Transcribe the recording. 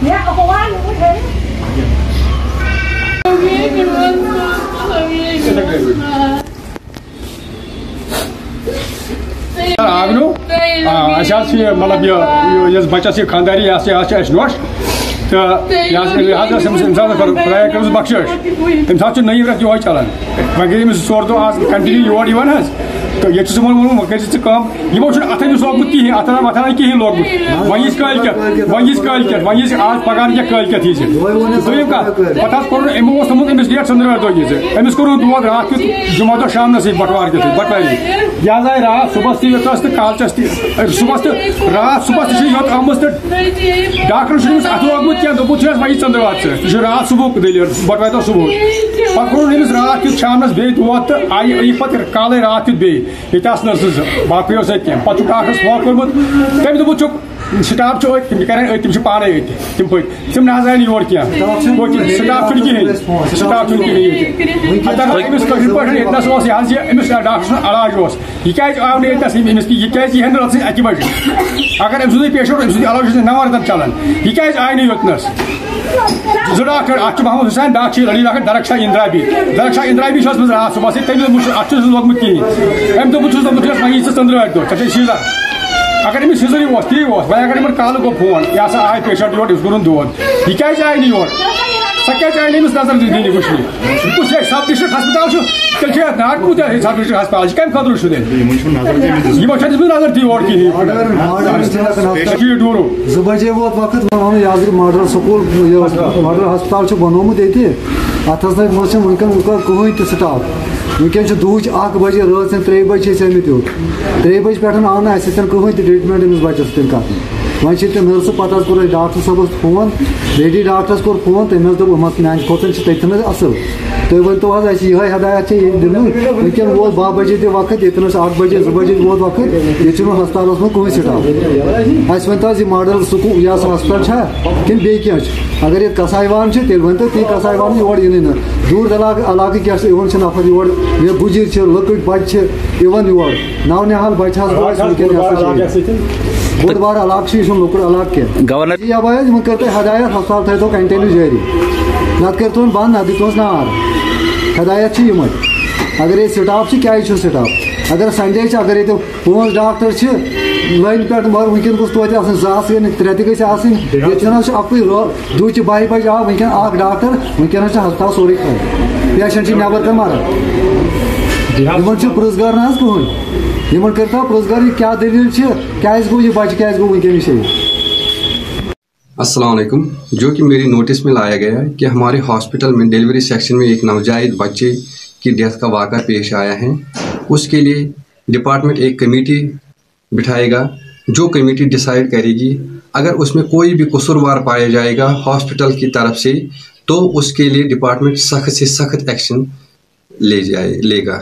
مطلب یہ بچس یہ خانداری یہ نوش تو خدا بخش تمہ سات نئی رت یہ چلان وی گئی ژور دہ آج کنٹنیو یور تو یہ وونمت کر اتھنس لوگمت کہین اتھنا وتھنا کہین لوگمت ون کالکت ون آج پگہ کیا کالکت یہ دم کت پتہ کور امو تھوت امس ڈیٹ ژندروار دہ یہ امس کور دود رات کیت جمعہ دہ شامنس بٹوار کت بٹواری یہ آئی رات صبح تس تو کالچس صبح تو رات صبح تیت آمت تو ڈاکٹر اتھ لوگمت کی دس وی ژندروار یہ رات صبح دلیل بٹوار دہ صبح پہ کور امس رات کیت شامنس بیٚیہِ دود تو آئی پتہ کالے رات کیت بیٚیہِ یہ باقی سی پہ ڈاکٹرس فون کورمت تم دپ سٹاف تم کر پانے تم پھٹ تم نہ آئی یور کی سٹاف کہین سٹاف کہین امس پاس یہ ڈاکٹر علاج یہ آو نس یہ ہینڈل اتھ اکہ بجے اگر ام سند پیشنٹ ام سند علاج 9 ریتن چلان یہ آئی یوتنس زٕ ڈاکٹر اتھ محمد حسین ڈاکٹر علی ڈاکٹر درخشا اندرابی مز رات صبح تم اتھ لوگمت کہین ام دس وی ژندروار دہ ٹھیک سیزر اگر امس سیزر تی وی اگر ان کال گو فون یہ ہسا آئی پیشنٹ یور امس کورن دود یہ آئی یور سہ آئی امس نظر دینی وچھنہ کس جائے سب ڈسٹرکٹ ہسپتال تیل نار کوتہ سب ڈسٹرکٹ ہسپتال کم خطرہ دن یہ نظر دی اور کہین ڈورو 2 بجے ووت وقت یازر ماڈل سکول ماڈل ہسپتال بنومت یہ ات ونکن کہین تہ سٹاف ونکن دہچ 1 بجے رات 3 بجے آمت یوت 3 بجے پہ آو نا کہین تہ ٹریٹمنٹ امس بچس تیل کر وی نرس پتہ کور ڈاکٹر صبس فون لیڈی ڈاکٹرس کور فون تم دپ میانہ کھوتن تتن اصل تھی ورتو حظ یہ ہدایت دن ونکن ووت 12 بجے تہ وقت یتن 8 بجے 2 بجے ووت وقت یہ ہسپتالس من کہین سٹاف اس ورت یہ ماڈل سکول یہ ہسپتال کن بیٚیہِ کینٛہہ اگر یہ کسائیوان تیل ورتو تی کسائیوان یور ین دور علاقہ کیا نفر یور یہ گجر لکٹ بچہ یور نو نہال بچہ بوٚڑ بار علاقہ یہ لکٹ علاقہ کی اب کر تھی ہدایت ہسپتال تھو کنٹینیو جاری نت کرتو بند نہ دتوس نار ہدایت یہ اگر یہ سٹاف کیا سٹاف اگر سنڈے اگر یہ 5 ڈاکٹر لائن پہ مگر ونکن گوس توتہ آسن 2 یا 3 تہ گھس آسن یہ اکوئی دہچہ 12 بجے آو ونکن 1 ڈاکٹر ونکن ہسپتال سورے خراب پیشنٹ نبر کن مران پرزگار نا کہین کرتا پرزگار یہ کیا دلیل کیاز گو یہ بچہ کیاز گو ونکن یہ شہید. السلام علیکم. جو کہ میری نوٹس میں لایا گیا ہے کہ ہمارے ہاسپٹل میں ڈیلیوری سیکشن میں ایک نوزائیدہ بچے کی ڈیتھ کا واقعہ پیش آیا ہے. اس کے لیے ڈپارٹمنٹ ایک کمیٹی بٹھائے گا جو کمیٹی ڈیسائیڈ کرے گی اگر اس میں کوئی بھی قصوروار پایا جائے گا ہاسپٹل کی طرف سے تو اس کے لیے ڈپارٹمنٹ سخت سے سخت ایکشن لے گا.